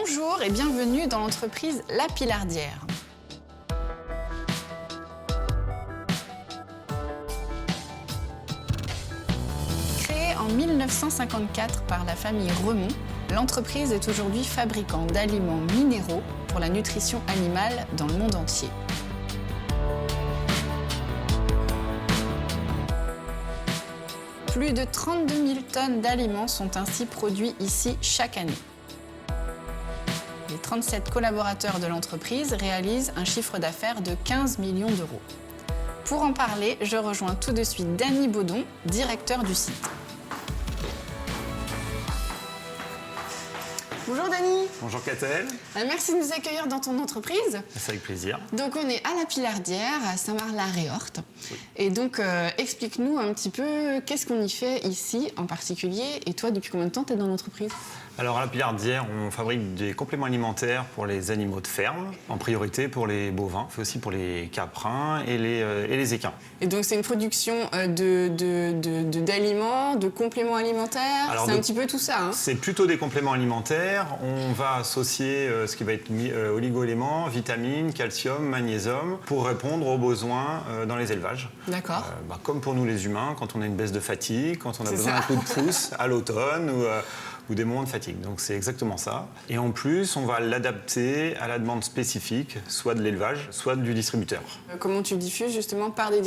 Bonjour et bienvenue dans l'entreprise La Pilardière. Créée en 1954 par la famille Remond, l'entreprise est aujourd'hui fabricant d'aliments minéraux pour la nutrition animale dans le monde entier. Plus de 32 000 tonnes d'aliments sont ainsi produits ici chaque année. Les 37 collaborateurs de l'entreprise réalisent un chiffre d'affaires de 15 millions d'euros. Pour en parler, je rejoins tout de suite Dany Baudon, directeur du site. Bonjour Dany. Bonjour Catel. Merci de nous accueillir dans ton entreprise. C'est avec plaisir. Donc on est à La Pilardière, à Saint-Marc-la-Réorte. Oui. Et donc explique-nous un petit peu qu'est-ce qu'on y fait ici en particulier. Et toi, depuis combien de temps tu es dans l'entreprise ? Alors à La Pilardière, on fabrique des compléments alimentaires pour les animaux de ferme, en priorité pour les bovins, mais aussi pour les caprins et les équins. Et donc c'est une production d'aliments, de compléments alimentaires, c'est un petit peu tout ça, hein ? C'est plutôt des compléments alimentaires. On va associer ce qui va être oligo-éléments, vitamines, calcium, magnésium, pour répondre aux besoins dans les élevages. D'accord. Comme pour nous les humains, quand on a une baisse de fatigue, quand on a besoin d'un coup de pouce à l'automne ou des moments de fatigue. Donc c'est exactement ça. Et en plus, on va l'adapter à la demande spécifique, soit de l'élevage, soit du distributeur. Comment tu diffuses justement par des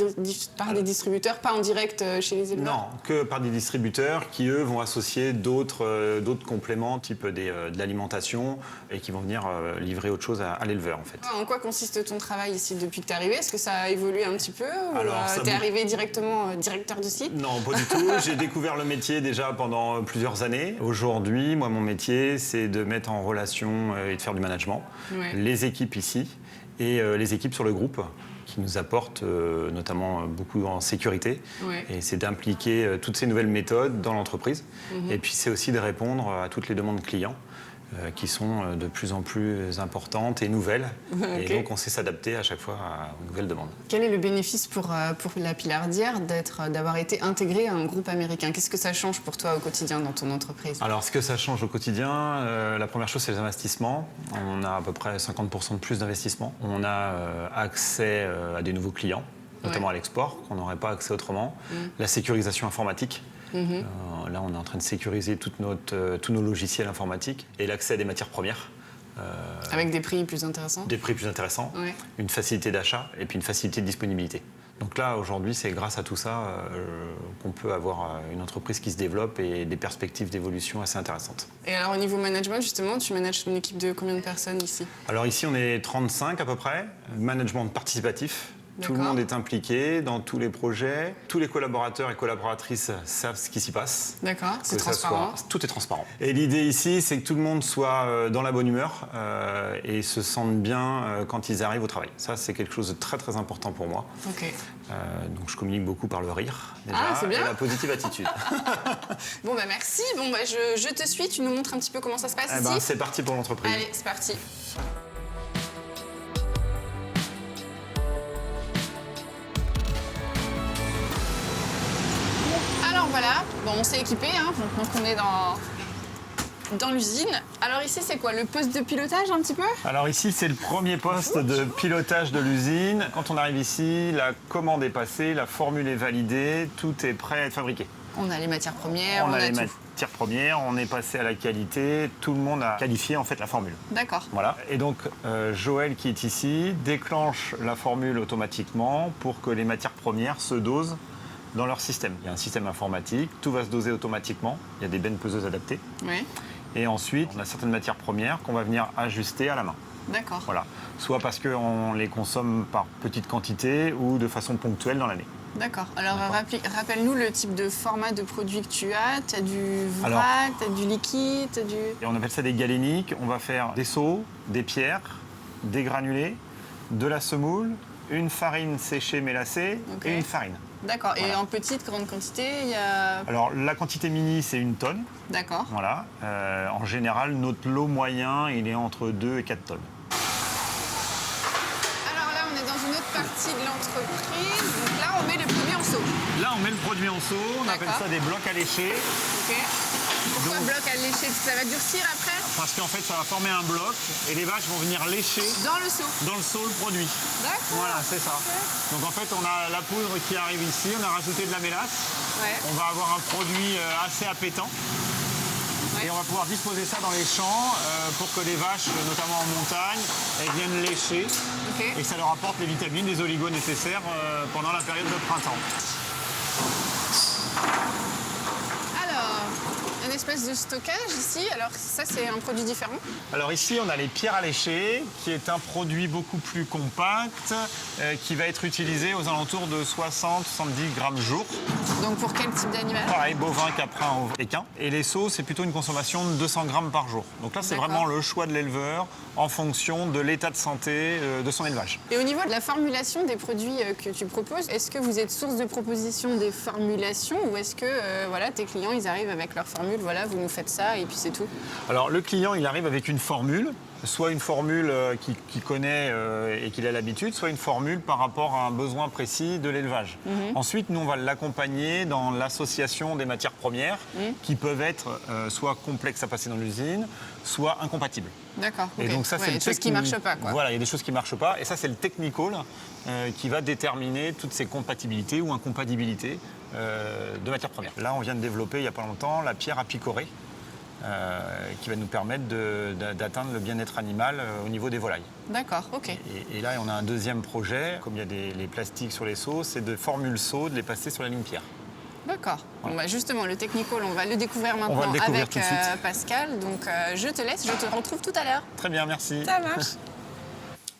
distributeurs, pas en direct chez les éleveurs ? Non, que par des distributeurs qui, eux, vont associer d'autres compléments, type de l'alimentation, et qui vont venir livrer autre chose à l'éleveur, en fait. En quoi consiste ton travail ici depuis que tu es arrivé ? Est-ce que ça a évolué un petit peu ? Ou tu es arrivé directement directeur de site ? Non, pas du tout. J'ai découvert le métier déjà pendant plusieurs années. Aujourd'hui, moi, mon métier, c'est de mettre en relation et de faire du management les équipes ici et les équipes sur le groupe qui nous apportent notamment beaucoup en sécurité. Et c'est d'impliquer toutes ces nouvelles méthodes dans l'entreprise. Et puis, c'est aussi de répondre à toutes les demandes clients qui sont de plus en plus importantes et nouvelles. Et donc, on sait s'adapter à chaque fois aux nouvelles demandes. Quel est le bénéfice pour La Pilardière d'avoir été intégré à un groupe américain ? Qu'est-ce que ça change pour toi au quotidien dans ton entreprise ? Alors, ce que ça change au quotidien, la première chose, c'est les investissements. On a à peu près 50% de plus d'investissements. On a accès à des nouveaux clients, notamment à l'export, qu'on n'aurait pas accès autrement. La sécurisation informatique. Là, on est en train de sécuriser tous nos logiciels informatiques et l'accès à des matières premières. Avec des prix plus intéressants ? Des prix plus intéressants, une facilité d'achat et puis une facilité de disponibilité. Donc là, aujourd'hui, c'est grâce à tout ça qu'on peut avoir une entreprise qui se développe et des perspectives d'évolution assez intéressantes. Et alors, au niveau management, justement, tu manages une équipe de combien de personnes ici ? Alors ici, on est 35 à peu près. Management participatif. Tout le monde est impliqué dans tous les projets. Tous les collaborateurs et collaboratrices savent ce qui s'y passe. D'accord, c'est transparent. Tout est transparent. Et l'idée ici, c'est que tout le monde soit dans la bonne humeur et se sente bien quand ils arrivent au travail. Ça, c'est quelque chose de très très important pour moi. Donc je communique beaucoup par le rire déjà, et la positive attitude. Bon, merci. Bon, je te suis. Tu nous montres un petit peu comment ça se passe ici ? C'est parti pour l'entreprise. Allez, c'est parti. Voilà, bon, on s'est équipé, donc on est dans l'usine. Alors ici, c'est quoi, le poste de pilotage un petit peu ? Alors ici, c'est le premier poste de pilotage de l'usine. Quand on arrive ici, la commande est passée, la formule est validée, tout est prêt à être fabriqué. On a les matières premières, on a les matières premières, on est passé à la qualité, tout le monde a qualifié en fait la formule. D'accord. Voilà. Et donc Joël qui est ici déclenche la formule automatiquement pour que les matières premières se dosent dans leur système. Il y a un système informatique, tout va se doser automatiquement, il y a des bennes peseuses adaptées. Et ensuite, on a certaines matières premières qu'on va venir ajuster à la main. D'accord. Voilà. Soit parce qu'on les consomme par petite quantité ou de façon ponctuelle dans l'année. D'accord. Alors rappelle-nous le type de format de produit que tu as. Tu as du vrac, tu as du liquide, tu as du... Et on appelle ça des galéniques. On va faire des seaux, des pierres, des granulés, de la semoule, une farine séchée mélacée et une farine. D'accord. Voilà. Et en petite, grande quantité, il y a... Alors, la quantité mini, c'est 1 tonne. D'accord. Voilà. En général, notre lot moyen, il est entre 2 et 4 tonnes. Alors là, on est dans une autre partie de l'entreprise. Donc là, on met le produit en seau. Là, on met le produit en seau. On appelle ça des blocs à lécher. OK. Pourquoi bloc à lécher ? Ça va durcir après ? parce qu'en fait, ça va former un bloc et les vaches vont venir lécher Dans le seau. dans le seau le produit. D'accord. Voilà, c'est ça. Ok. Donc en fait, on a la poudre qui arrive ici, on a rajouté de la mélasse. Ouais. On va avoir un produit assez appétant. Ouais. Et on va pouvoir disposer ça dans les champs pour que les vaches, notamment en montagne, elles viennent lécher Ok. et que ça leur apporte les vitamines, les oligos nécessaires pendant la période de printemps. Alors, une espèce de stockage ici. Alors ça, c'est un produit différent. Alors ici, on a les pierres à lécher, qui est un produit beaucoup plus compact, qui va être utilisé aux alentours de 60-70 grammes jour. Donc pour quel type d'animal? Pareil, bovin, caprin, équin. Et les seaux, c'est plutôt une consommation de 200 grammes par jour. Donc là, c'est D'accord. vraiment le choix de l'éleveur en fonction de l'état de santé de son élevage. Et au niveau de la formulation des produits que tu proposes, est-ce que vous êtes source de proposition des formulations ou est-ce que voilà, tes clients, ils arrivent avec leur formule, voilà, vous nous faites ça et puis c'est tout? Alors le client, il arrive avec une formule, soit une formule qu'il connaît et qu'il a l'habitude, soit une formule par rapport à un besoin précis de l'élevage. Ensuite, nous, on va l'accompagner dans l'association des matières premières qui peuvent être soit complexes à passer dans l'usine, soit incompatibles. D'accord. Et ok. donc ça, Ouais, c'est des choses qui ne marchent pas, quoi. Voilà, il y a des choses qui ne marchent pas. Et ça, c'est le technical qui va déterminer toutes ces compatibilités ou incompatibilités de matières premières. Là, on vient de développer, il n'y a pas longtemps, la pierre à picorer. Qui va nous permettre d'atteindre le bien-être animal au niveau des volailles. D'accord, ok. Et là, on a un deuxième projet, comme il y a les plastiques sur les seaux, c'est de formules seaux, de les passer sur la ligne pierre. D'accord. Bon, bah, justement, le technical, on va le découvrir maintenant va le découvrir avec tout de suite. Pascal. Donc je te laisse, je te retrouve tout à l'heure. Très bien, merci. Ça marche.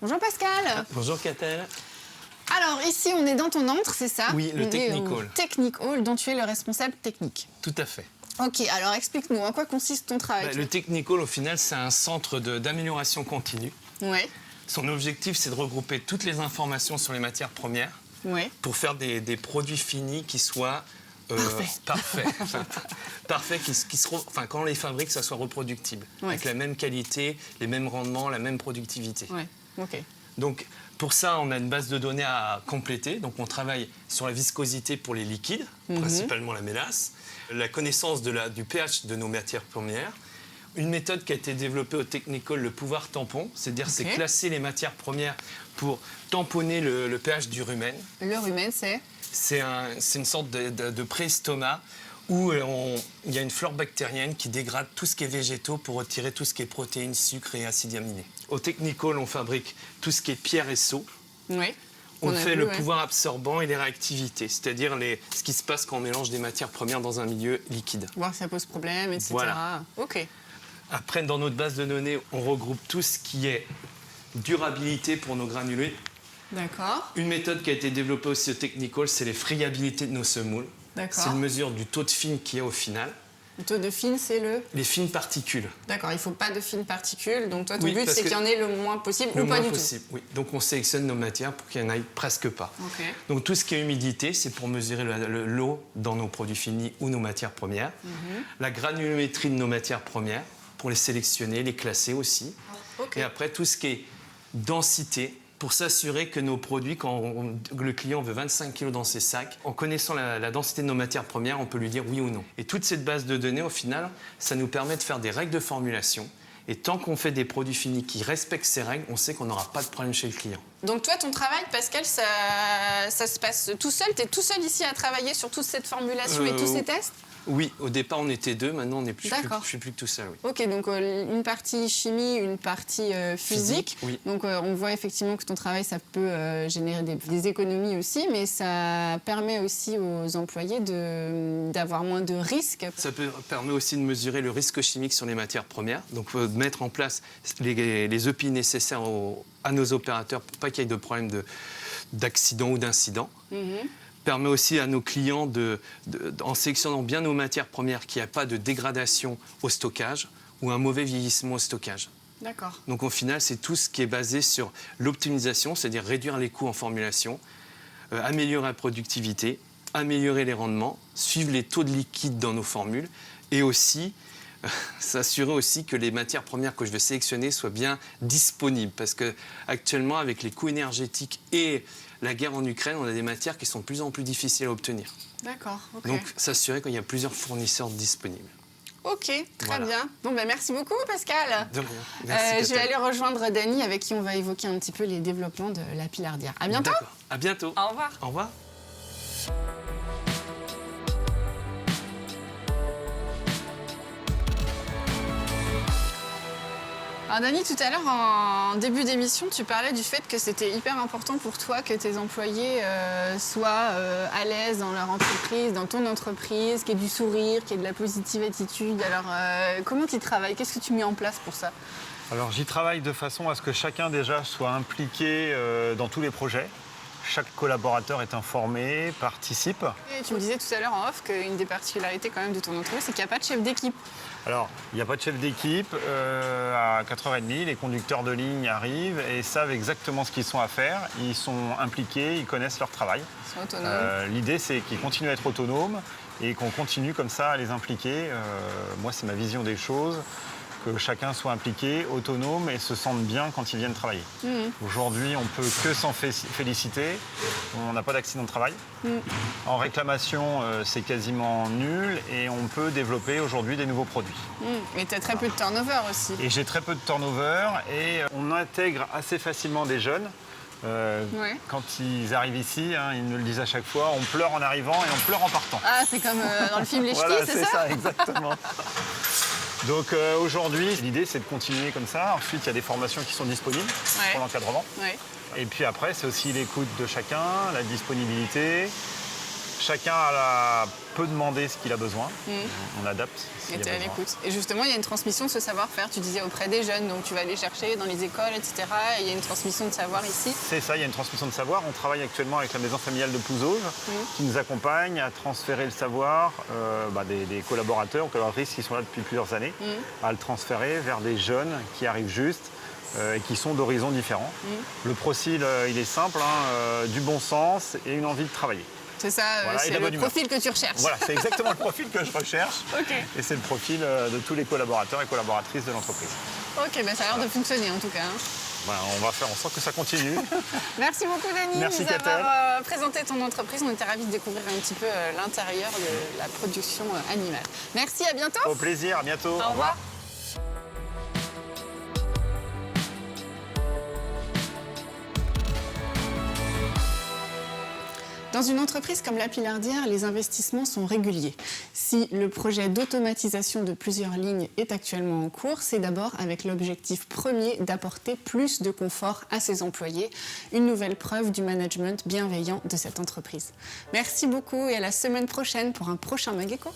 Bonjour Pascal. Bonjour Catel. Alors ici, on est dans ton antre, c'est ça? Oui, le On est Technical. au Technical, dont tu es le responsable technique. Tout à fait. Ok, alors explique-nous, en quoi consiste ton travail? Le Technical, au final, c'est un centre d'amélioration continue. Ouais, Son objectif, c'est de regrouper toutes les informations sur les matières premières ouais. pour faire des produits finis qui soient parfaits. Parfaits, quand on les fabrique, ça soit reproductible. Ouais. Avec la même qualité, les mêmes rendements, la même productivité. Ouais, ok. Donc, pour ça, on a une base de données à compléter. Donc, on travaille sur la viscosité pour les liquides, principalement la mélasse, la connaissance du pH de nos matières premières, une méthode qui a été développée au Technical, le pouvoir tampon, c'est-à-dire c'est classer les matières premières pour tamponner le pH du rumen. Le rumen, c'est? C'est une sorte de pré-estomac où il y a une flore bactérienne qui dégrade tout ce qui est végétaux pour retirer tout ce qui est protéines, sucres et acides aminés. Au Technical, on fabrique tout ce qui est pierre et seau. Oui. On fait le pouvoir absorbant et les réactivités, c'est-à-dire ce qui se passe quand on mélange des matières premières dans un milieu liquide. Voir si ça pose problème, etc. Voilà. Ok. Après, dans notre base de données, on regroupe tout ce qui est durabilité pour nos granulés. D'accord. Une méthode qui a été développée aussi au Technical, c'est les friabilités de nos semoules. D'accord. C'est une mesure du taux de fines qu'il y a au final. Le taux de fines, c'est le? Les fines particules. D'accord, il ne faut pas de fines particules. Donc toi, ton Oui, but, parce c'est que qu'il y en ait le moins possible Le ou pas moins du possible, oui. Donc on sélectionne nos matières pour qu'il n'y en aille presque pas. Ok. Donc tout ce qui est humidité, c'est pour mesurer l'eau dans nos produits finis ou nos matières premières. La granulométrie de nos matières premières, pour les sélectionner, les classer aussi. Ok. Et après, tout ce qui est densité, pour s'assurer que nos produits, quand le client veut 25 kg dans ses sacs, en connaissant la densité de nos matières premières, on peut lui dire oui ou non. Et toute cette base de données, au final, ça nous permet de faire des règles de formulation. Et tant qu'on fait des produits finis qui respectent ces règles, on sait qu'on n'aura pas de problème chez le client. Donc toi, ton travail, Pascal, ça se passe tout seul? Tu es tout seul ici à travailler sur toute cette formulation et tous ces tests? Oui, au départ, on était deux. Maintenant, on est je suis plus que tout seul. Oui. Ok, donc une partie chimie, une partie physique. Oui. Donc on voit effectivement que ton travail, ça peut générer des économies aussi, mais ça permet aussi aux employés d'avoir moins de risques. Ça permet aussi de mesurer le risque chimique sur les matières premières. Donc, de mettre en place les EPI nécessaires à nos opérateurs pour pas qu'il y ait de problème d'accident ou d'incident. Permet aussi à nos clients, en sélectionnant bien nos matières premières, qu'il n'y a pas de dégradation au stockage ou un mauvais vieillissement au stockage. D'accord. Donc au final, c'est tout ce qui est basé sur l'optimisation, c'est-à-dire réduire les coûts en formulation, améliorer la productivité, améliorer les rendements, suivre les taux de liquide dans nos formules et aussi s'assurer aussi que les matières premières que je vais sélectionner soient bien disponibles. Parce qu'actuellement, avec les coûts énergétiques et la guerre en Ukraine, on a des matières qui sont de plus en plus difficiles à obtenir. D'accord, ok. Donc, s'assurer qu'il y a plusieurs fournisseurs disponibles. Ok, très Voilà. bien. Bon, ben, merci beaucoup, Pascal. De rien. Merci, Je vais Catel. aller rejoindre Dany, avec qui on va évoquer un petit peu les développements de la Pilardière. À bientôt. D'accord. À bientôt. Au revoir. Au revoir. Alors Dany, tout à l'heure, en début d'émission, tu parlais du fait que c'était hyper important pour toi que tes employés soient à l'aise dans leur entreprise, dans ton entreprise, qu'il y ait du sourire, qu'il y ait de la positive attitude. Alors, comment tu travailles? Qu'est-ce que tu mets en place pour ça? Alors j'y travaille de façon à ce que chacun déjà soit impliqué dans tous les projets. Chaque collaborateur est informé, participe. Et tu me disais tout à l'heure en off qu'une des particularités quand même de ton entreprise, c'est qu'il n'y a pas de chef d'équipe. Alors, il n'y a pas de chef d'équipe. À 4h30, les conducteurs de ligne arrivent et savent exactement ce qu'ils sont à faire. Ils sont impliqués, ils connaissent leur travail. Ils sont autonomes. L'idée, c'est qu'ils continuent à être autonomes et qu'on continue comme ça à les impliquer. Moi, c'est ma vision des choses, que chacun soit impliqué, autonome et se sente bien quand ils viennent travailler. Aujourd'hui, on ne peut que s'en féliciter. On n'a pas d'accident de travail. En réclamation, c'est quasiment nul et on peut développer aujourd'hui des nouveaux produits. Et tu as très peu de turnover aussi. Et j'ai très peu de turnover et on intègre assez facilement des jeunes. Ouais. Quand ils arrivent ici, hein, ils nous le disent à chaque fois, on pleure en arrivant et on pleure en partant. Ah, c'est comme dans le film Les Ch'tis, Voilà, c'est ça? exactement. Donc aujourd'hui, l'idée c'est de continuer comme ça. Ensuite, il y a des formations qui sont disponibles Ouais. pour l'encadrement. Ouais. Et puis après, c'est aussi l'écoute de chacun, la disponibilité. Chacun peut demander ce qu'il a besoin. On adapte. s'il y Et a tu es à besoin. l'écoute. Et justement, il y a une transmission de ce savoir-faire, tu disais, auprès des jeunes. Donc tu vas aller chercher dans les écoles, etc. Et il y a une transmission de savoir ici. C'est ça, il y a une transmission de savoir. On travaille actuellement avec la maison familiale de Pouzauges qui nous accompagne à transférer le savoir des collaborateurs ou collaboratrices qui sont là depuis plusieurs années, à le transférer vers des jeunes qui arrivent juste et qui sont d'horizons différents. Le profil, il est simple, du bon sens et une envie de travailler. C'est ça, Voilà, et c'est de la le bonne humeur. profil que tu recherches. Voilà, c'est exactement le profil que je recherche. Ok. Et c'est le profil de tous les collaborateurs et collaboratrices de l'entreprise. Ok, ben ça a l'air de fonctionner en tout cas. Voilà, on va faire en sorte que ça continue. Merci beaucoup Dany Merci, de nous Catel. avoir présenté ton entreprise. On était ravis de découvrir un petit peu l'intérieur de la production animale. Merci, à bientôt. Au plaisir, à bientôt. Au revoir. Dans une entreprise comme la Pilardière, les investissements sont réguliers. Si le projet d'automatisation de plusieurs lignes est actuellement en cours, c'est d'abord avec l'objectif premier d'apporter plus de confort à ses employés, une nouvelle preuve du management bienveillant de cette entreprise. Merci beaucoup et à la semaine prochaine pour un prochain Mageco.